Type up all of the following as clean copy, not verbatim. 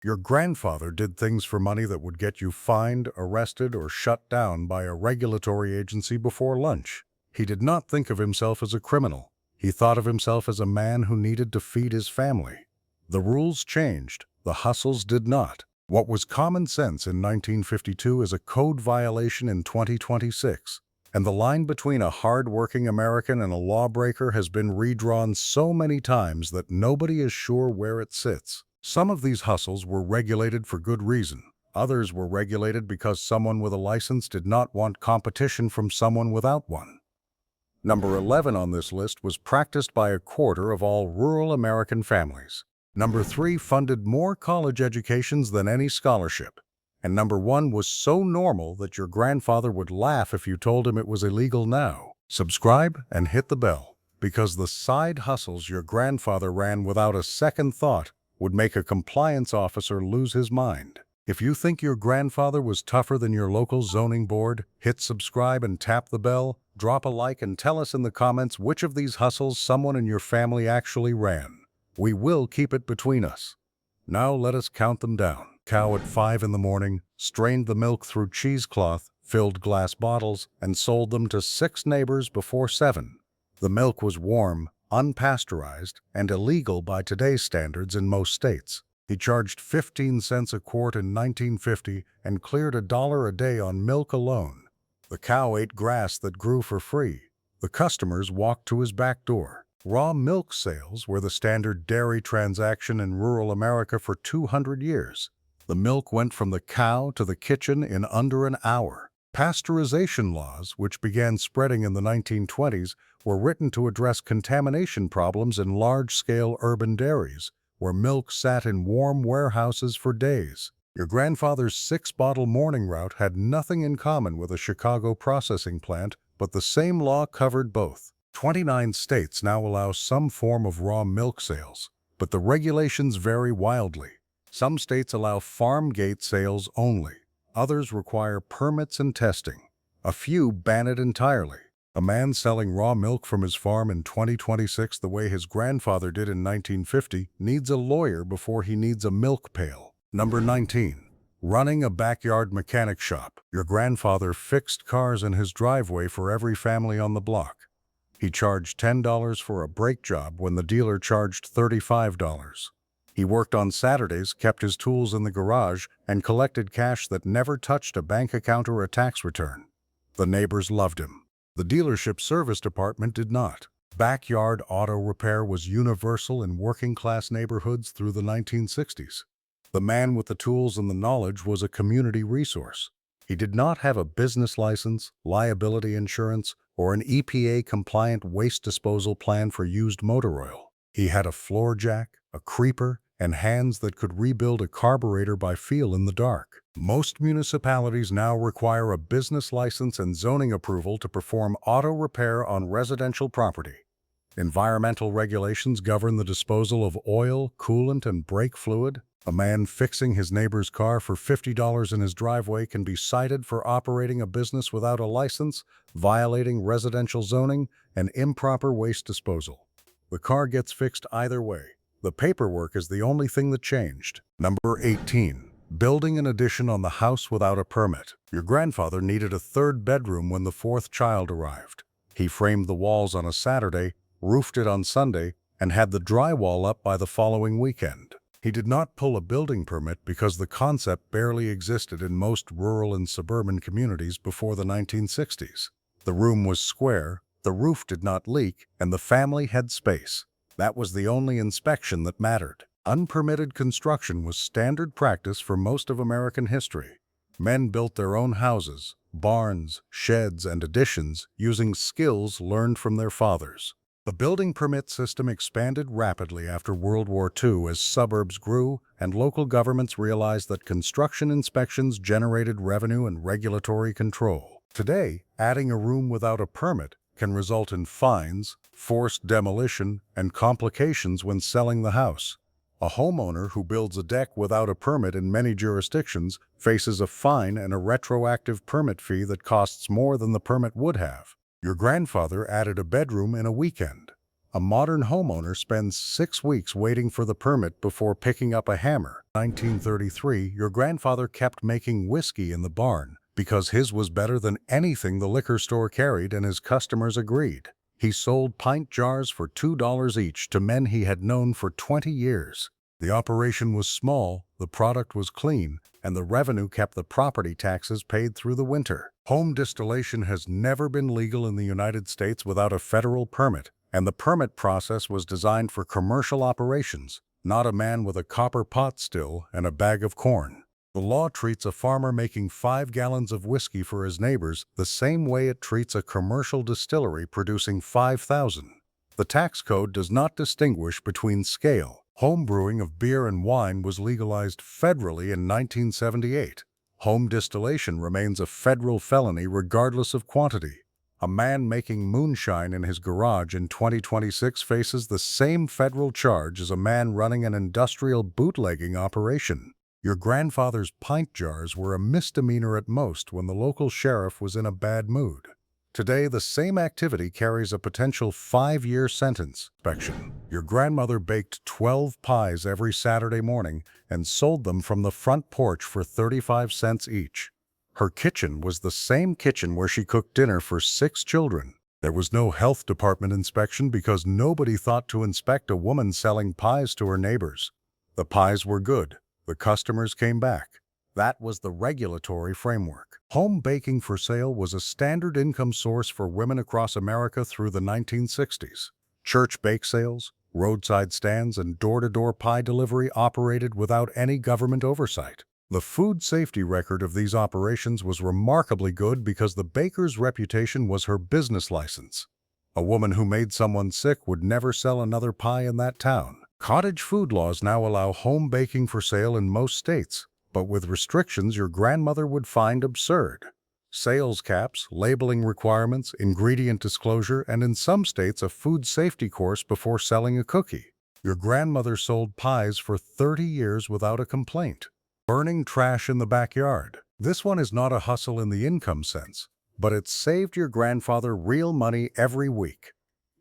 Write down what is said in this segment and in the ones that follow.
Your grandfather did things for money that would get you fined, arrested, or shut down by a regulatory agency before lunch. He did not think of himself as a criminal. He thought of himself as a man who needed to feed his family. The rules changed. The hustles did not. What was common sense in 1952 is a code violation in 2026. And the line between a hard-working American and a lawbreaker has been redrawn so many times that nobody is sure where it sits. Some of these hustles were regulated for good reason. Others were regulated because someone with a license did not want competition from someone without one. Number 11 on this list was practiced by a quarter of all rural American families. Number 3 funded more college educations than any scholarship. And number 1 was so normal that your grandfather would laugh if you told him it was illegal now. Subscribe and hit the bell, because the side hustles your grandfather ran without a second thought would make a compliance officer lose his mind. If you think your grandfather was tougher than your local zoning board, hit subscribe and tap the bell, drop a like and tell us in the comments which of these hustles someone in your family actually ran. We will keep it between us. Now let us count them down. Cow at 5 in the morning, strained the milk through cheesecloth, filled glass bottles, and sold them to 6 neighbors before 7. The milk was warm, unpasteurized, and illegal by today's standards in most states. He charged 15 cents a quart in 1950 and cleared $1 a day on milk alone. The cow ate grass that grew for free. The customers walked to his back door. Raw milk sales were the standard dairy transaction in rural America for 200 years. The milk went from the cow to the kitchen in under an hour. Pasteurization laws, which began spreading in the 1920s, were written to address contamination problems in large-scale urban dairies, where milk sat in warm warehouses for days. Your grandfather's 6-bottle morning route had nothing in common with a Chicago processing plant, but the same law covered both. 29 states now allow some form of raw milk sales, but the regulations vary wildly. Some states allow farm gate sales only. Others require permits and testing. A few ban it entirely. A man selling raw milk from his farm in 2026 the way his grandfather did in 1950 needs a lawyer before he needs a milk pail. Number 19. Running a backyard mechanic shop. Your grandfather fixed cars in his driveway for every family on the block. He charged $10 for a brake job when the dealer charged $35. He worked on Saturdays, kept his tools in the garage, and collected cash that never touched a bank account or a tax return. The neighbors loved him. The dealership service department did not. Backyard auto repair was universal in working-class neighborhoods through the 1960s. The man with the tools and the knowledge was a community resource. He did not have a business license, liability insurance, or an EPA-compliant waste disposal plan for used motor oil. He had a floor jack, a creeper, and hands that could rebuild a carburetor by feel in the dark. Most municipalities now require a business license and zoning approval to perform auto repair on residential property. Environmental regulations govern the disposal of oil, coolant, and brake fluid. A man fixing his neighbor's car for $50 in his driveway can be cited for operating a business without a license, violating residential zoning, and improper waste disposal. The car gets fixed either way. The paperwork is the only thing that changed. Number 18. Building an addition on the house without a permit. Your grandfather needed a 3rd bedroom when the 4th child arrived. He framed the walls on a Saturday, roofed it on Sunday, and had the drywall up by the following weekend. He did not pull a building permit because the concept barely existed in most rural and suburban communities before the 1960s. The room was square, the roof did not leak, and the family had space. That was the only inspection that mattered. Unpermitted construction was standard practice for most of American history. Men built their own houses, barns, sheds, and additions using skills learned from their fathers. The building permit system expanded rapidly after World War II as suburbs grew and local governments realized that construction inspections generated revenue and regulatory control. Today, adding a room without a permit can result in fines, forced demolition, and complications when selling the house. A homeowner who builds a deck without a permit in many jurisdictions faces a fine and a retroactive permit fee that costs more than the permit would have. Your grandfather added a bedroom in a weekend. A modern homeowner spends 6 weeks waiting for the permit before picking up a hammer. 1933, your grandfather kept making whiskey in the barn because his was better than anything the liquor store carried, and his customers agreed. He sold pint jars for $2 each to men he had known for 20 years. The operation was small, the product was clean, and the revenue kept the property taxes paid through the winter. Home distillation has never been legal in the United States without a federal permit, and the permit process was designed for commercial operations, not a man with a copper pot still and a bag of corn. The law treats a farmer making 5 gallons of whiskey for his neighbors the same way it treats a commercial distillery producing 5,000. The tax code does not distinguish between scale. Home brewing of beer and wine was legalized federally in 1978. Home distillation remains a federal felony regardless of quantity. A man making moonshine in his garage in 2026 faces the same federal charge as a man running an industrial bootlegging operation. Your grandfather's pint jars were a misdemeanor at most when the local sheriff was in a bad mood. Today, the same activity carries a potential 5-year sentence. Your grandmother baked 12 pies every Saturday morning and sold them from the front porch for 35 cents each. Her kitchen was the same kitchen where she cooked dinner for 6 children. There was no health department inspection because nobody thought to inspect a woman selling pies to her neighbors. The pies were good. The customers came back. That was the regulatory framework. Home baking for sale was a standard income source for women across America through the 1960s. Church bake sales, roadside stands, and door-to-door pie delivery operated without any government oversight. The food safety record of these operations was remarkably good because the baker's reputation was her business license. A woman who made someone sick would never sell another pie in that town. Cottage food laws now allow home baking for sale in most states, but with restrictions your grandmother would find absurd. Sales caps, labeling requirements, ingredient disclosure, and in some states a food safety course before selling a cookie. Your grandmother sold pies for 30 years without a complaint. Burning trash in the backyard. This one is not a hustle in the income sense, but it saved your grandfather real money every week.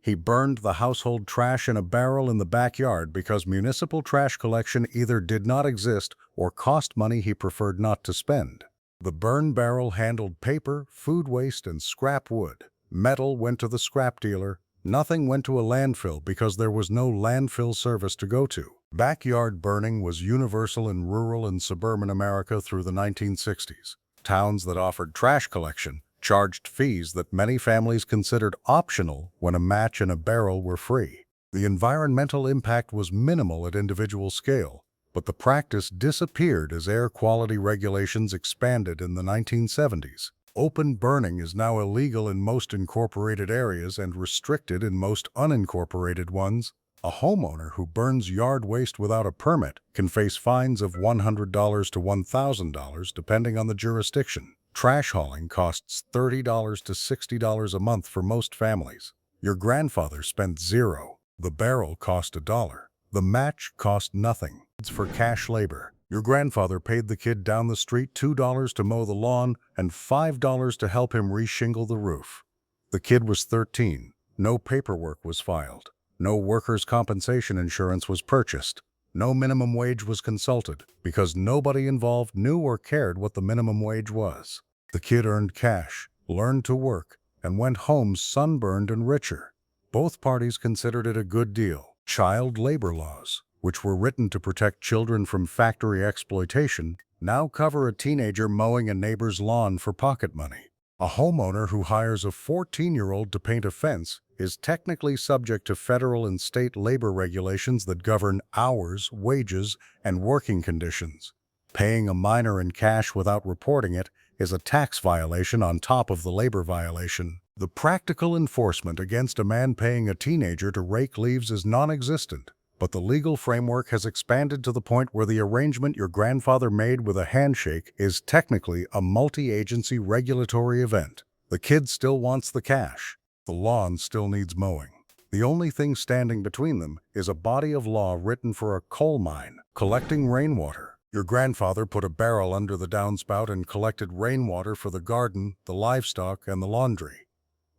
He burned the household trash in a barrel in the backyard because municipal trash collection either did not exist or cost money he preferred not to spend. The burn barrel handled paper, food waste, and scrap wood. Metal went to the scrap dealer. Nothing went to a landfill because there was no landfill service to go to. Backyard burning was universal in rural and suburban America through the 1960s. Towns that offered trash collection charged fees that many families considered optional when a match and a barrel were free. The environmental impact was minimal at individual scale, but the practice disappeared as air quality regulations expanded in the 1970s. Open burning is now illegal in most incorporated areas and restricted in most unincorporated ones. A homeowner who burns yard waste without a permit can face fines of $100 to $1,000 depending on the jurisdiction. Trash hauling costs $30 to $60 a month for most families. Your grandfather spent $0. The barrel cost $1. The match cost nothing. It's for cash labor. Your grandfather paid the kid down the street $2 to mow the lawn and $5 to help him reshingle the roof. The kid was 13. No paperwork was filed. No workers' compensation insurance was purchased. No minimum wage was consulted because nobody involved knew or cared what the minimum wage was. The kid earned cash, learned to work, and went home sunburned and richer. Both parties considered it a good deal. Child labor laws, which were written to protect children from factory exploitation, now cover a teenager mowing a neighbor's lawn for pocket money. A homeowner who hires a 14-year-old to paint a fence is technically subject to federal and state labor regulations that govern hours, wages, and working conditions. Paying a minor in cash without reporting it is a tax violation on top of the labor violation. The practical enforcement against a man paying a teenager to rake leaves is non-existent, but the legal framework has expanded to the point where the arrangement your grandfather made with a handshake is technically a multi-agency regulatory event. The kid still wants the cash. The lawn still needs mowing. The only thing standing between them is a body of law written for a coal mine, collecting rainwater. Your grandfather put a barrel under the downspout and collected rainwater for the garden, the livestock, and the laundry.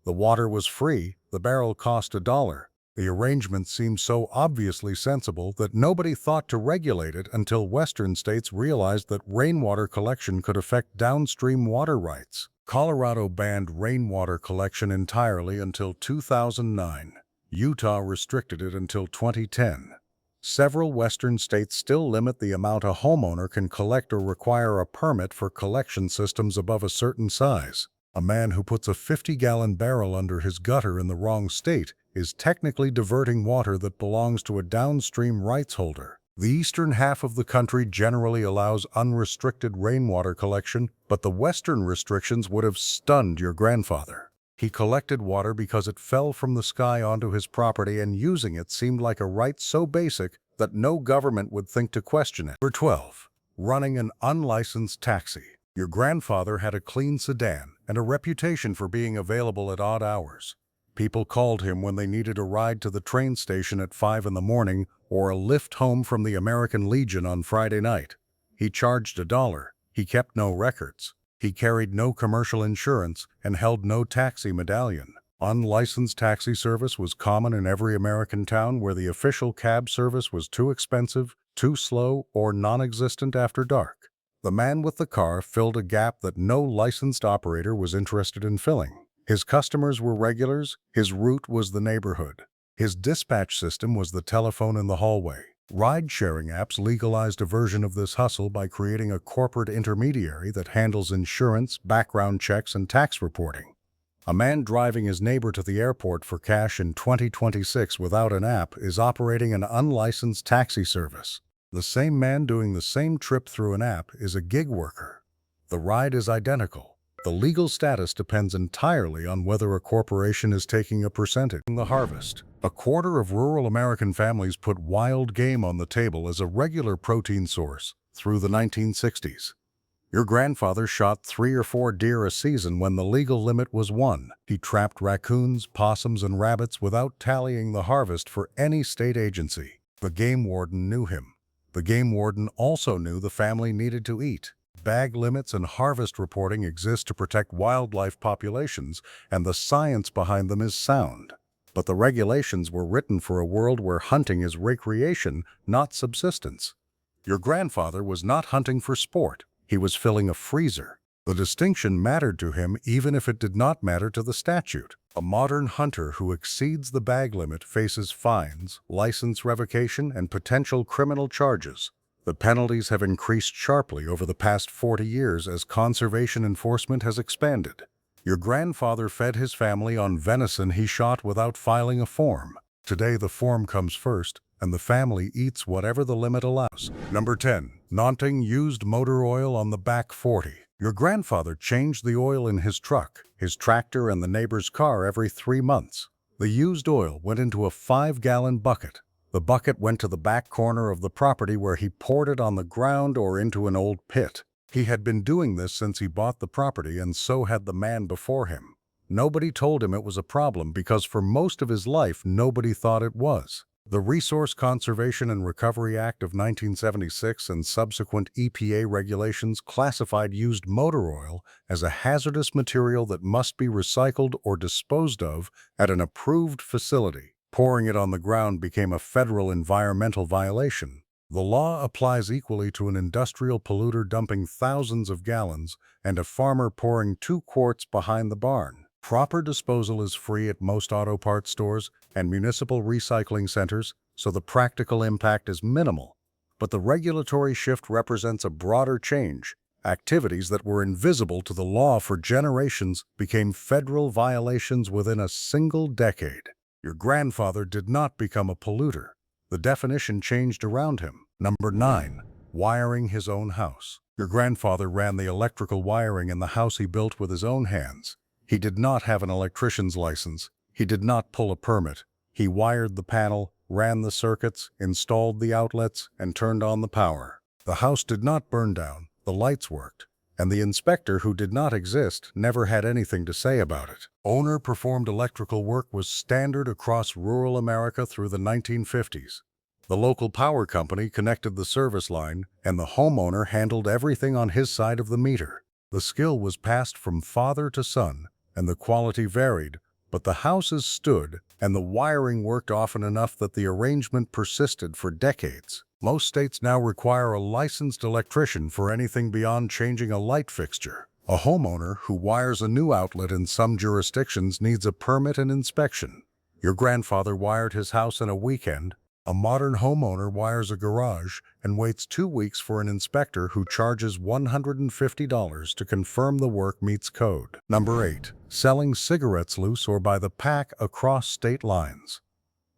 The water was free, the barrel cost $1. The arrangement seemed so obviously sensible that nobody thought to regulate it until Western states realized that rainwater collection could affect downstream water rights. Colorado banned rainwater collection entirely until 2009. Utah restricted it until 2010. Several Western states still limit the amount a homeowner can collect or require a permit for collection systems above a certain size. A man who puts a 50-gallon barrel under his gutter in the wrong state is technically diverting water that belongs to a downstream rights holder. The eastern half of the country generally allows unrestricted rainwater collection, but the western restrictions would have stunned your grandfather. He collected water because it fell from the sky onto his property, and using it seemed like a right so basic that no government would think to question it. Number 12. Running an unlicensed taxi. Your grandfather had a clean sedan and a reputation for being available at odd hours. People called him when they needed a ride to the train station at 5 in the morning or a lift home from the American Legion on Friday night. He charged $1. He kept no records. He carried no commercial insurance and held no taxi medallion. Unlicensed taxi service was common in every American town where the official cab service was too expensive, too slow, or non-existent after dark. The man with the car filled a gap that no licensed operator was interested in filling. His customers were regulars, his route was the neighborhood. His dispatch system was the telephone in the hallway. Ride-sharing apps legalized a version of this hustle by creating a corporate intermediary that handles insurance, background checks, and tax reporting. A man driving his neighbor to the airport for cash in 2026 without an app is operating an unlicensed taxi service. The same man doing the same trip through an app is a gig worker. The ride is identical. The legal status depends entirely on whether a corporation is taking a percentage. The harvest. A quarter of rural American families put wild game on the table as a regular protein source through the 1960s. Your grandfather shot 3 or 4 deer a season when the legal limit was 1. He trapped raccoons, possums, and rabbits without tallying the harvest for any state agency. The game warden knew him. The game warden also knew the family needed to eat. Bag limits and harvest reporting exist to protect wildlife populations, and the science behind them is sound. But the regulations were written for a world where hunting is recreation, not subsistence. Your grandfather was not hunting for sport. He was filling a freezer. The distinction mattered to him even if it did not matter to the statute. A modern hunter who exceeds the bag limit faces fines, license revocation, and potential criminal charges. The penalties have increased sharply over the past 40 years as conservation enforcement has expanded. Your grandfather fed his family on venison he shot without filing a form. Today the form comes first, and the family eats whatever the limit allows. Number 10. Naunting used motor oil on the back 40. Your grandfather changed the oil in his truck, his tractor, and the neighbor's car every 3 months. The used oil went into a 5-gallon bucket. The bucket went to the back corner of the property where he poured it on the ground or into an old pit. He had been doing this since he bought the property, and so had the man before him. Nobody told him it was a problem because for most of his life nobody thought it was. The Resource Conservation and Recovery Act of 1976 and subsequent EPA regulations classified used motor oil as a hazardous material that must be recycled or disposed of at an approved facility. Pouring it on the ground became a federal environmental violation. The law applies equally to an industrial polluter dumping thousands of gallons and a farmer pouring 2 quarts behind the barn. Proper disposal is free at most auto parts stores and municipal recycling centers, so the practical impact is minimal. But the regulatory shift represents a broader change. Activities that were invisible to the law for generations became federal violations within a single decade. Your grandfather did not become a polluter. The definition changed around him. Number 9. Wiring his own house. Your grandfather ran the electrical wiring in the house he built with his own hands. He did not have an electrician's license. He did not pull a permit. He wired the panel, ran the circuits, installed the outlets, and turned on the power. The house did not burn down. The lights worked. And the inspector, who did not exist, never had anything to say about it. Owner-performed electrical work was standard across rural America through the 1950s. The local power company connected the service line, and the homeowner handled everything on his side of the meter. The skill was passed from father to son, and the quality varied, but the houses stood, and the wiring worked often enough that the arrangement persisted for decades. Most states now require a licensed electrician for anything beyond changing a light fixture. A homeowner who wires a new outlet in some jurisdictions needs a permit and inspection. Your grandfather wired his house in a weekend. A modern homeowner wires a garage and waits 2 weeks for an inspector who charges $150 to confirm the work meets code. Number 8. Selling cigarettes loose or by the pack across state lines.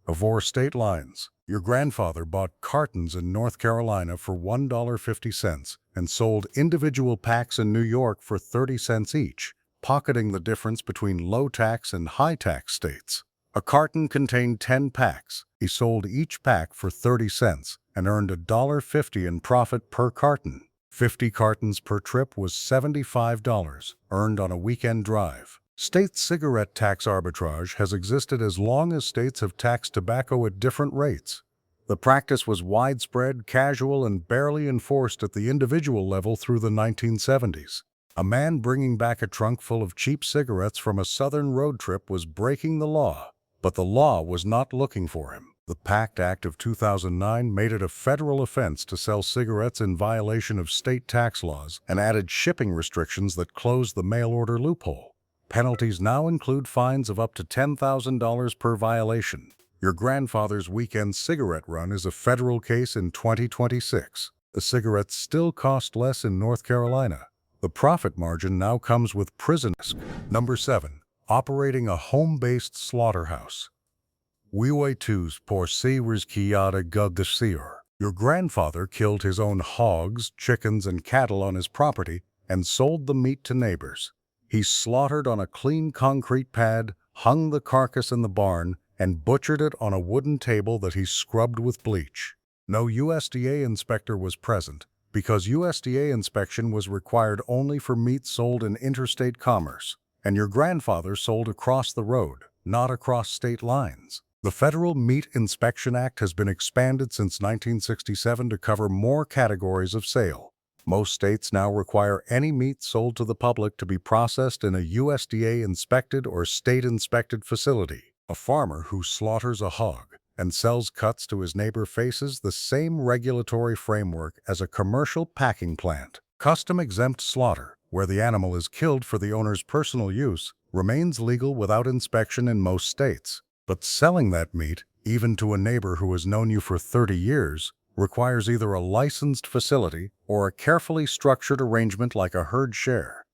Avoid state lines. Your grandfather bought cartons in North Carolina for $1.50 and sold individual packs in New York for 30 cents each, pocketing the difference between low-tax and high-tax states. A carton contained 10 packs. He sold each pack for 30 cents and earned $1.50 in profit per carton. 50 cartons per trip was $75, earned on a weekend drive. State cigarette tax arbitrage has existed as long as states have taxed tobacco at different rates. The practice was widespread, casual, and barely enforced at the individual level through the 1970s. A man bringing back a trunk full of cheap cigarettes from a southern road trip was breaking the law, but the law was not looking for him. The PACT Act of 2009 made it a federal offense to sell cigarettes in violation of state tax laws and added shipping restrictions that closed the mail-order loophole. Penalties now include fines of up to $10,000 per violation. Your grandfather's weekend cigarette run is a federal case in 2026. The cigarettes still cost less in North Carolina. The profit margin now comes with prison risk. Number 7. Operating a home-based slaughterhouse. Wiwe tus por siwers kiada gugdasior. Your grandfather killed his own hogs, chickens, and cattle on his property and sold the meat to neighbors. He slaughtered on a clean concrete pad, hung the carcass in the barn, and butchered it on a wooden table that he scrubbed with bleach. No USDA inspector was present, because USDA inspection was required only for meat sold in interstate commerce, and your grandfather sold across the road, not across state lines. The Federal Meat Inspection Act has been expanded since 1967 to cover more categories of sale. Most states now require any meat sold to the public to be processed in a USDA-inspected or state-inspected facility. A farmer who slaughters a hog and sells cuts to his neighbor faces the same regulatory framework as a commercial packing plant. Custom-exempt slaughter, where the animal is killed for the owner's personal use, remains legal without inspection in most states. But selling that meat, even to a neighbor who has known you for 30 years, requires either a licensed facility or a carefully structured arrangement like a herd share.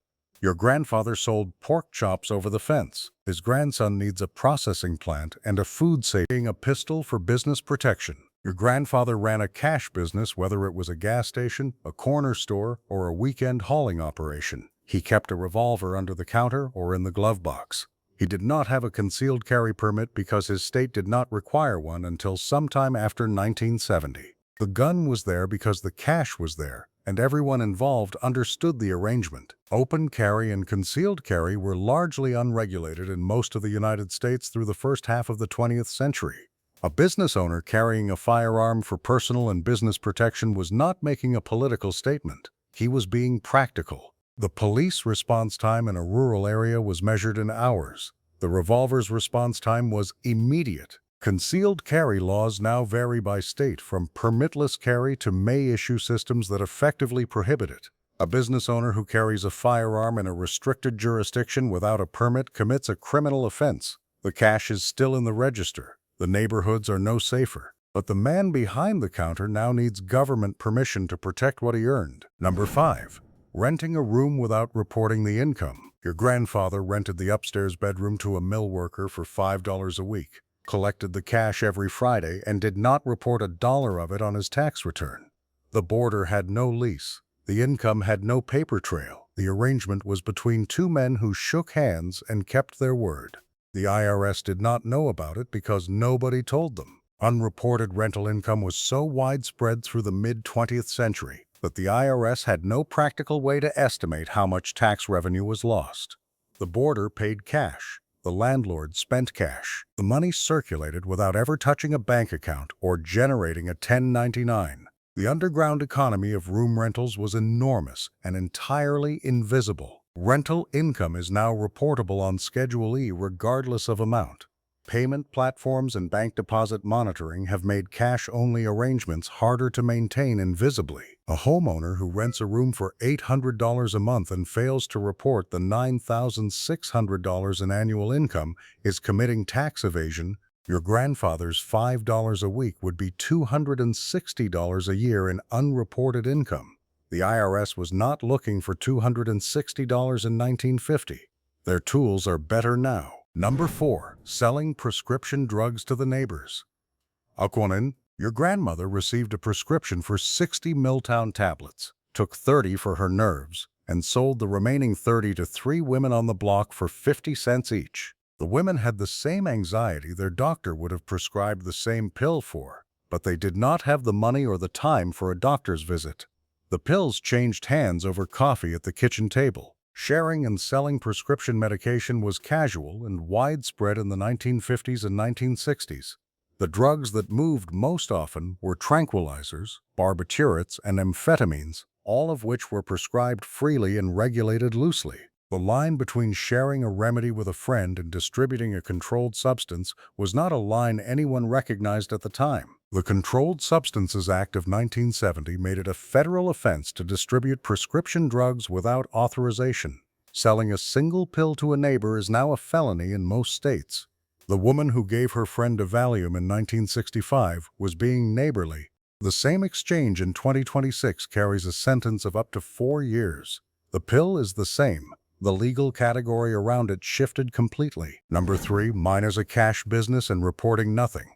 Your grandfather sold pork chops over the fence. His grandson needs a processing plant and a food safety, a pistol for business protection. Your grandfather ran a cash business, whether it was a gas station, a corner store, or a weekend hauling operation. He kept a revolver under the counter or in the glove box. He did not have a concealed carry permit because his state did not require one until sometime after 1970. The gun was there because the cash was there, and everyone involved understood the arrangement. Open carry and concealed carry were largely unregulated in most of the United States through the first half of the 20th century. A business owner carrying a firearm for personal and business protection was not making a political statement. He was being practical. The police response time in a rural area was measured in hours. The revolver's response time was immediate. Concealed carry laws now vary by state, from permitless carry to may-issue systems that effectively prohibit it. A business owner who carries a firearm in a restricted jurisdiction without a permit commits a criminal offense. The cash is still in the register. The neighborhoods are no safer. But the man behind the counter now needs government permission to protect what he earned. Number 5. Renting a room without reporting the income. Your grandfather rented the upstairs bedroom to a mill worker for $5 a week, collected the cash every Friday, and did not report a dollar of it on his tax return. The boarder had no lease. The income had no paper trail. The arrangement was between two men who shook hands and kept their word. The IRS did not know about it because nobody told them. Unreported rental income was so widespread through the mid-20th century that the IRS had no practical way to estimate how much tax revenue was lost. The boarder paid cash. The landlord spent cash. The money circulated without ever touching a bank account or generating a 1099. The underground economy of room rentals was enormous and entirely invisible. Rental income is now reportable on Schedule E regardless of amount. Payment platforms and bank deposit monitoring have made cash-only arrangements harder to maintain invisibly. A homeowner who rents a room for $800 a month and fails to report the $9,600 in annual income is committing tax evasion. Your grandfather's $5 a week would be $260 a year in unreported income. The IRS was not looking for $260 in 1950. Their tools are better now. Number 4. Selling prescription drugs to the neighbors. Akuanin, your grandmother received a prescription for 60 Milltown tablets, took 30 for her nerves, and sold the remaining 30 to 3 women on the block for 50 cents each. The women had the same anxiety their doctor would have prescribed the same pill for, but they did not have the money or the time for a doctor's visit. The pills changed hands over coffee at the kitchen table. Sharing and selling prescription medication was casual and widespread in the 1950s and 1960s. The drugs that moved most often were tranquilizers, barbiturates, and amphetamines, all of which were prescribed freely and regulated loosely. The line between sharing a remedy with a friend and distributing a controlled substance was not a line anyone recognized at the time. The Controlled Substances Act of 1970 made it a federal offense to distribute prescription drugs without authorization. Selling a single pill to a neighbor is now a felony in most states. The woman who gave her friend a Valium in 1965 was being neighborly. The same exchange in 2026 carries a sentence of up to 4 years. The pill is the same. The legal category around it shifted completely. Number 3, mine is a cash business and reporting nothing.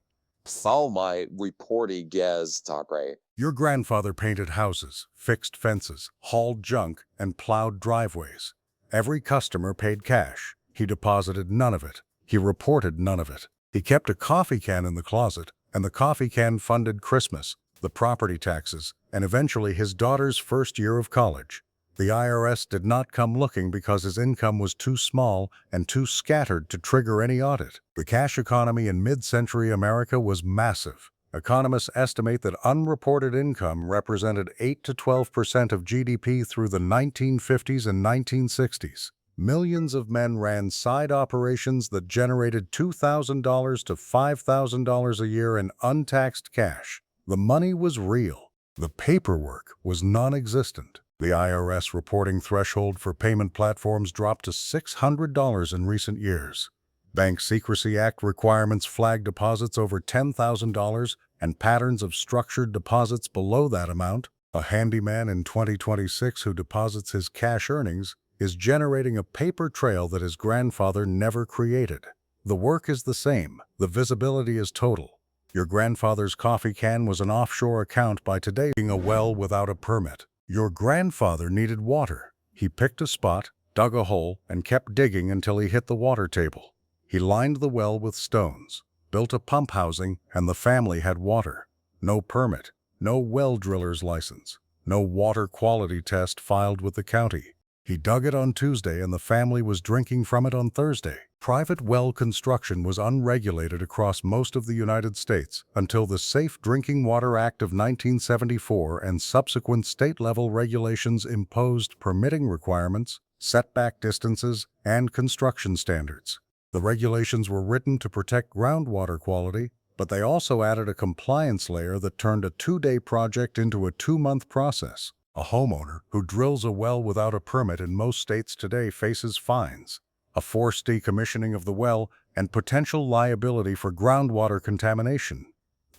All my reporting gets talk right. Your grandfather painted houses, fixed fences, hauled junk, and plowed driveways. Every customer paid cash. He deposited none of it. He reported none of it. He kept a coffee can in the closet, and the coffee can funded Christmas, the property taxes, and eventually his daughter's first year of college. The IRS did not come looking because his income was too small and too scattered to trigger any audit. The cash economy in mid-century America was massive. Economists estimate that unreported income represented 8 to 12% of GDP through the 1950s and 1960s. Millions of men ran side operations that generated $2,000 to $5,000 a year in untaxed cash. The money was real. The paperwork was non-existent. The IRS reporting threshold for payment platforms dropped to $600 in recent years. Bank Secrecy Act requirements flag deposits over $10,000 and patterns of structured deposits below that amount. A handyman in 2026 who deposits his cash earnings is generating a paper trail that his grandfather never created. The work is the same. The visibility is total. Your grandfather's coffee can was an offshore account by today being a well without a permit. Your grandfather needed water. He picked a spot, dug a hole, and kept digging until he hit the water table. He lined the well with stones, built a pump housing, and the family had water. No permit, no well driller's license, no water quality test filed with the county. He dug it on Tuesday and the family was drinking from it on Thursday. Private well construction was unregulated across most of the United States until the Safe Drinking Water Act of 1974 and subsequent state-level regulations imposed permitting requirements, setback distances, and construction standards. The regulations were written to protect groundwater quality, but they also added a compliance layer that turned a 2-day project into a 2-month process. A homeowner who drills a well without a permit in most states today faces fines, a forced decommissioning of the well, and potential liability for groundwater contamination.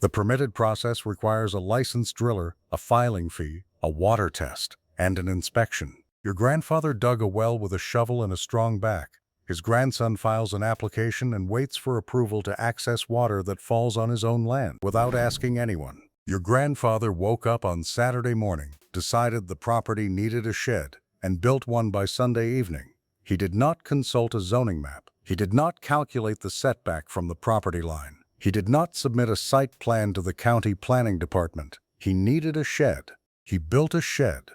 The permitted process requires a licensed driller, a filing fee, a water test, and an inspection. Your grandfather dug a well with a shovel and a strong back. His grandson files an application and waits for approval to access water that falls on his own land without asking anyone. Your grandfather woke up on Saturday morning, decided the property needed a shed, and built one by Sunday evening. He did not consult a zoning map. He did not calculate the setback from the property line. He did not submit a site plan to the county planning department. He needed a shed. He built a shed.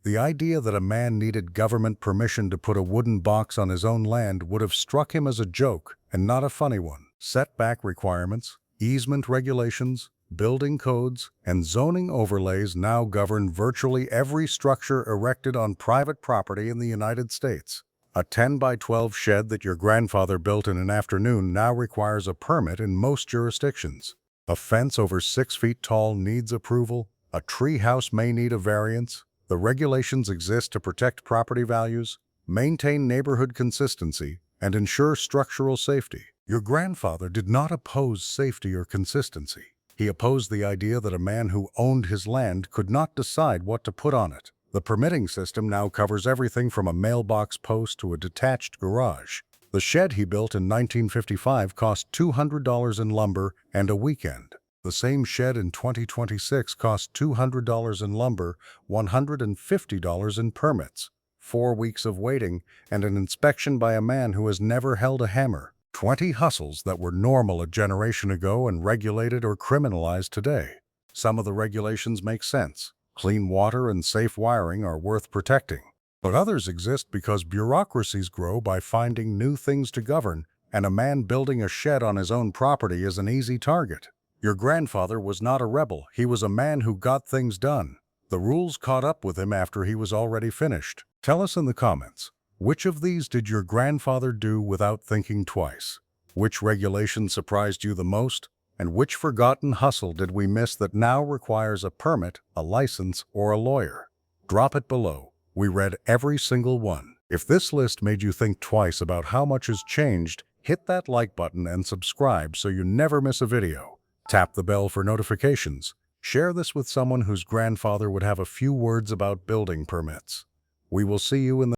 The idea that a man needed government permission to put a wooden box on his own land would have struck him as a joke and not a funny one. Setback requirements, easement regulations, building codes, and zoning overlays now govern virtually every structure erected on private property in the United States. A 10 by 12 shed that your grandfather built in an afternoon now requires a permit in most jurisdictions. A fence over 6 feet tall needs approval. A tree house may need a variance. The regulations exist to protect property values, maintain neighborhood consistency, and ensure structural safety. Your grandfather did not oppose safety or consistency. He opposed the idea that a man who owned his land could not decide what to put on it. The permitting system now covers everything from a mailbox post to a detached garage. The shed he built in 1955 cost $200 in lumber and a weekend. The same shed in 2026 cost $200 in lumber, $150 in permits, 4 weeks of waiting, and an inspection by a man who has never held a hammer. 20 hustles that were normal a generation ago and regulated or criminalized today. Some of the regulations make sense. Clean water and safe wiring are worth protecting. But others exist because bureaucracies grow by finding new things to govern, and a man building a shed on his own property is an easy target. Your grandfather was not a rebel. He was a man who got things done. The rules caught up with him after he was already finished. Tell us in the comments, which of these did your grandfather do without thinking twice? Which regulation surprised you the most? And which forgotten hustle did we miss that now requires a permit, a license, or a lawyer? Drop it below. We read every single one. If this list made you think twice about how much has changed, hit that like button and subscribe so you never miss a video. Tap the bell for notifications. Share this with someone whose grandfather would have a few words about building permits. We will see you in the